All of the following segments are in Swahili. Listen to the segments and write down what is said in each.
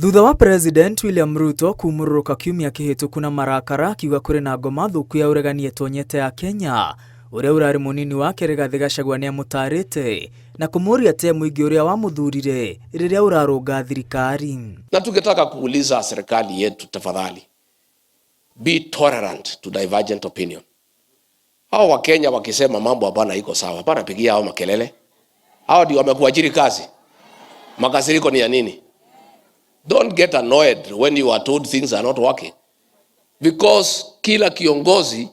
Thutha wa President William Ruto kumururuka kiumia kihituku na marakara akiuga kuri na ngoma thuku ya uregani etonyete ya Kenya, uria urari munini wake Rigathi Gachagua ni amutarite na kumuria te muingi uria wamuthurire riria urarunga thirikari. Na tungetaka kuuliza serikali yetu, tafadhali be tolerant to divergent opinion. Hao wa Kenya wakisema mambo hapana iko sawa, hapana pigia hao makelele. Hao ndio wamekuajiri kazi. Makasiriko ni ya nini? Don't get annoyed when you are told things are not working, because kila kiongozi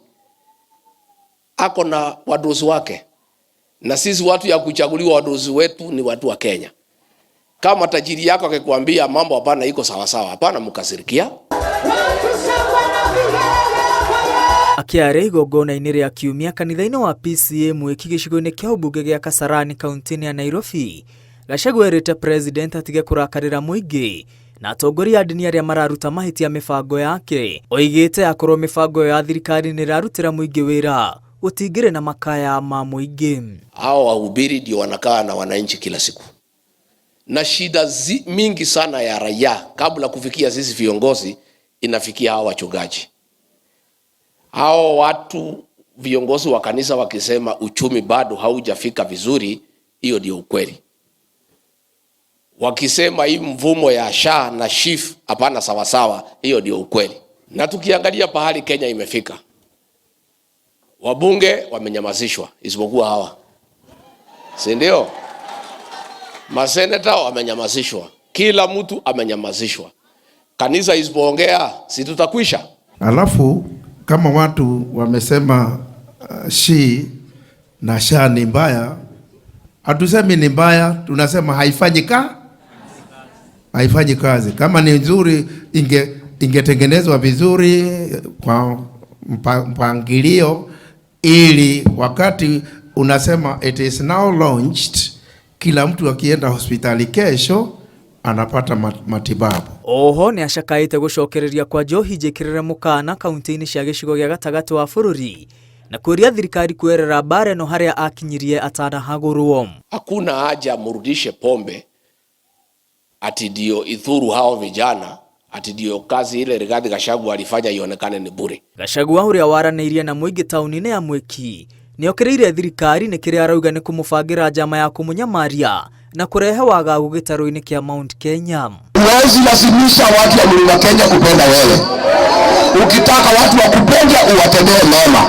ako na wadozi wake, na sisi watu ya kuchaguliwa wadozi wetu ni watu wa Kenya. Kama tajiri yako akikwambia mambo hapana iko sawa sawa, hapana mukasirikia. Akiare igongona-inĩ rĩa kiumia kanitha-inĩ wa PCA mwiki gĩcigo-inĩ kĩa ũmbunge gĩa Kasarani kaunti-inĩ ya Nairobi, Gachagua erĩte President atige kũrakarĩra mũingĩ na atongoria a ndini arĩa mararuta mahitia mĩbango yake. Oigĩte akorwo mĩbango ya thirikari nĩ ĩrarutĩra mũingĩ wĩra, gũtingĩrĩ na makaya ma mũingĩ. Hao wahubiri ndio wanakaa na wananchi kila siku, na shida mingi sana ya raia kabla kufikia sisi viongozi inafikia hao wachungaji. Hao watu viongozi wa kanisa wakisema uchumi bado haujafika vizuri, hiyo ndio ukweli. Wakisema hii mvumo ya SHA na SHIF hapana sawa sawa, hiyo ndio ukweli. Na tukiangalia pahali Kenya imefika, wabunge wamenyamazishwa isipokuwa hawa, si ndio? Maseneta wamenyamazishwa, kila mtu amenyamazishwa. Kanisa isipoongea si tutakwisha? Alafu kama watu wamesema SHI na SHA ni mbaya, hatusemi ni mbaya, tunasema haifanyi kazi. Kama ni nzuri ingetengenezwa vizuri kwa mpangilio, ili wakati unasema it is now launched, kila mtu akienda hospitali kesho anapata matibabu. Oho ni ashakaite gucokereria kwa njohi njikirire mukana kaunti-inĩ cia gĩcigo gĩa gatagati wa bũrũri na kuria thirikari kuerera bare no haria akinyirie atanahagũrwo. Hakuna haja murudishe pombe ati ndio ithuru hao vijana, ati ndio kazi ile Rigathi Gachagua alifanya ionekane ni bure. Gachagua uria waranĩirie na mũingĩ taũni-inĩ ya Mwiki nĩokereire thirikari nĩ kĩrĩa arauga nĩ kũmũbangĩra njama ya kũmũnyamaria na kurehe wagagu gĩtarũ-inĩ kĩa Mount Kenya. Huwezi lazimisha watu wa Mlima Kenya kupenda wewe. Ukitaka watu wakupende uwatendee mema,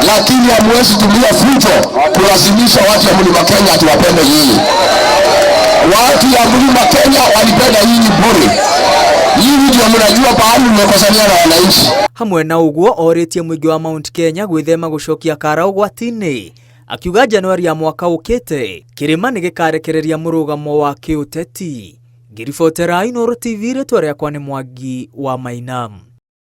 lakini hamwezi tumia fujo kulazimisha watu wa Mlima Kenya atuwapende nyinyi. Watu ya Mlima Kenya walipenda nyinyi bure. Nyinyi ndio mnajua pahali mmekosania na wananchi. Hamwe na ũguo orĩtie mũingĩ wa Mount Kenya gwĩthema gũcokia kara ũgwati-inĩ, akiuga Januari ya mwaka ũkĩte kĩrĩma nĩ gĩkarekereria mũrũgamo wa kĩũteti. Ngiribotera Inooro TV, rĩtwa rĩakwa nĩ Mwangi wa Maina.